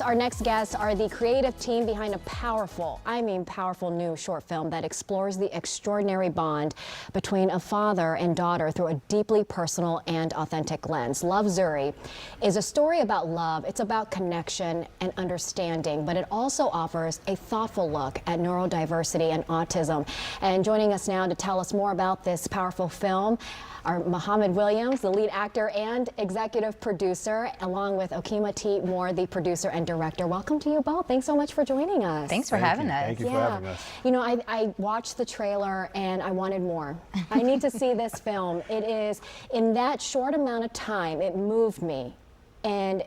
Our next guests are the creative team behind a powerful, powerful new short film that explores the extraordinary bond between a father and daughter through a deeply personal and authentic lens. Love, Zuri is a story about love. It's about connection and understanding, but it also offers a thoughtful look at neurodiversity and autism. And joining us now to tell us more about this powerful film are Mohamed, the lead actor and executive producer, along with Okema Moore, the producer and director. Welcome to you both. Thanks so much for joining us. Thanks for having us. Thank you for having us. You know, I watched the trailer and I wanted more. I need to see this film. It is, in that short amount of time, it moved me. And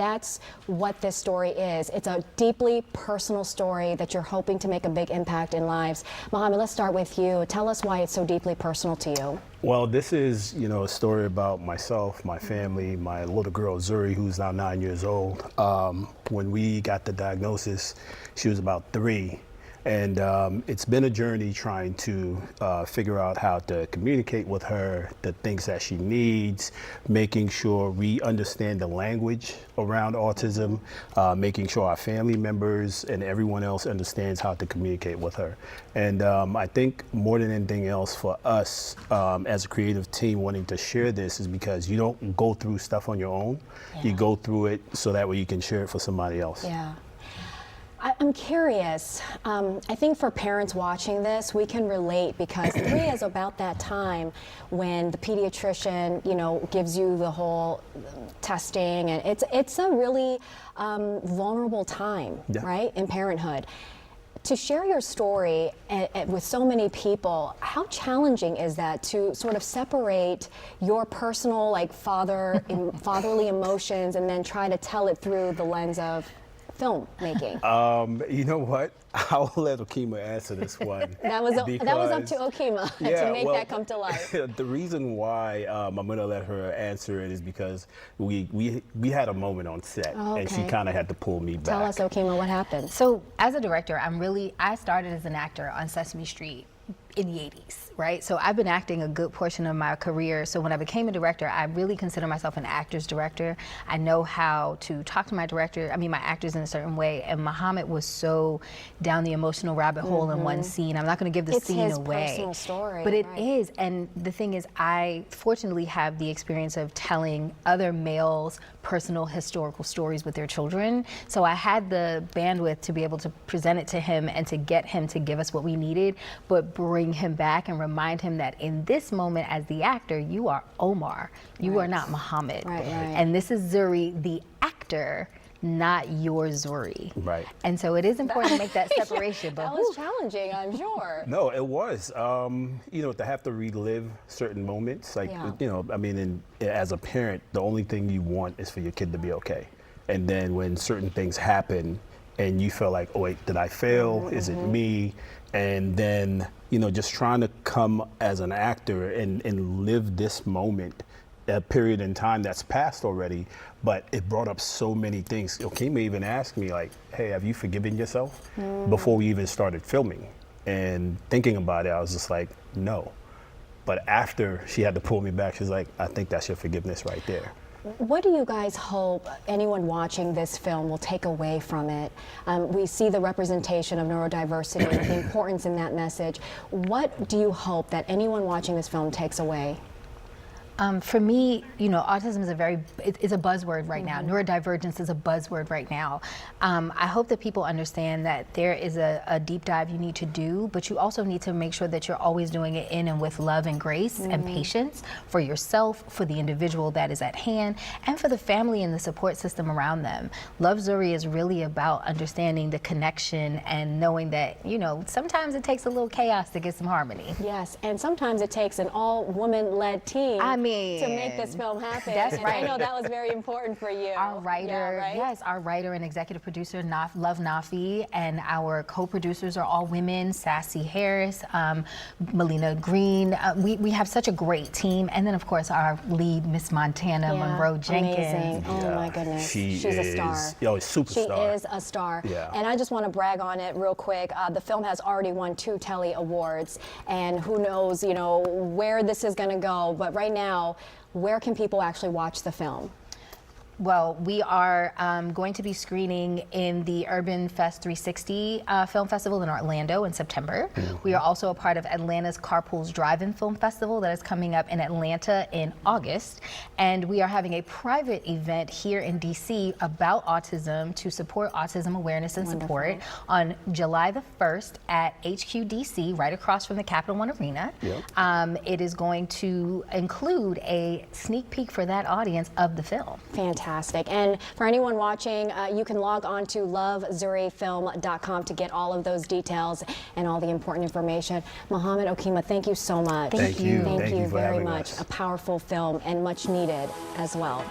that's what this story is. It's a deeply personal story that you're hoping to make a big impact in lives. Mohamed, let's start with you. Tell us why it's so deeply personal to you. Well, this is, a story about myself, my family, my little girl Zuri, who's now 9 years old. When we got the diagnosis, she was about 3. And it's been a journey trying to figure out how to communicate with her, the things that she needs, making sure we understand the language around autism, making sure our family members and everyone else understands how to communicate with her. And I think more than anything else for us as a creative team wanting to share this is because you don't go through stuff on your own. Yeah. You go through it so that way you can share it for somebody else. Yeah. I'm curious. I think for parents watching this, we can relate because 3 is about that time when the pediatrician, gives you the whole testing, and it's a really vulnerable time, yeah, right, in parenthood. To share your story with so many people, how challenging is that to sort of separate your personal, fatherly emotions and then try to tell it through the lens of filmmaking? You know what? I'll let Okema answer this one. that was up to Okema to make that come to life. The reason why I'm going to let her answer it is because we had a moment on set, and she kind of had to pull me back. Tell us, Okema, what happened? So as a director, I started as an actor on Sesame Street in the 80s, right? So I've been acting a good portion of my career. So when I became a director, I really consider myself an actor's director. I know how to talk to my actors in a certain way. And Mohamed was so down the emotional rabbit hole in one scene. I'm not going to give the scene away. It's his personal story. But it is. And the thing is, I fortunately have the experience of telling other males personal historical stories with their children. So I had the bandwidth to be able to present it to him and to get him to give us what we needed, but bring him back and remind him that in this moment as the actor, you are Omar. You are not Mohamed. Right. And this is Zuri, the actor, not your Zuri. Right. And so it is important to make that separation. But that was challenging, I'm sure. No, it was. To have to relive certain moments, as a parent, the only thing you want is for your kid to be okay. And then when certain things happen and you feel like, oh wait, did I fail? Is it me? And then, just trying to come as an actor and live this moment, a period in time that's passed already, but it brought up so many things. Okema even asked me hey, have you forgiven yourself? Before we even started filming. And thinking about it, I was just like, no. But after she had to pull me back, she's like, I think that's your forgiveness right there. What do you guys hope anyone watching this film will take away from it? We see the representation of neurodiversity and the importance in that message. What do you hope that anyone watching this film takes away? For me, autism is a buzzword right now. Neurodivergence is a buzzword right now. I hope that people understand that there is a deep dive you need to do, but you also need to make sure that you're always doing it in and with love and grace and patience for yourself, for the individual that is at hand, and for the family and the support system around them. Love, Zuri is really about understanding the connection and knowing that, sometimes it takes a little chaos to get some harmony. Yes, and sometimes it takes an all-woman-led team to make this film happen. That's right. I know that was very important for you. Our writer, our writer and executive producer, Love Nafi, and our co-producers are all women, Sassy Harris, Melina Green. We have such a great team. And then, of course, our lead, Miss Montana, Monroe Jenkins. Amazing. Oh, my goodness. She's a star. A superstar. She is a star. Yeah. And I just want to brag on it real quick. The film has already won 2 Telly Awards. And who knows, where this is going to go. But right now, where can people actually watch the film? Well, we are going to be screening in the Urban Fest 360 Film Festival in Orlando in September. We are also a part of Atlanta's Carpool's Drive-In Film Festival that is coming up in Atlanta in August. And we are having a private event here in DC about autism to support autism awareness and support on July the 1st at HQDC, right across from the Capital One Arena. It is going to include a sneak peek for that audience of the film. Fantastic. And for anyone watching, you can log on to lovezurifilm.com to get all of those details and all the important information. Mohamed, Okema, thank you so much. Thank you. Thank you for very having much. us. A powerful film and much needed as well.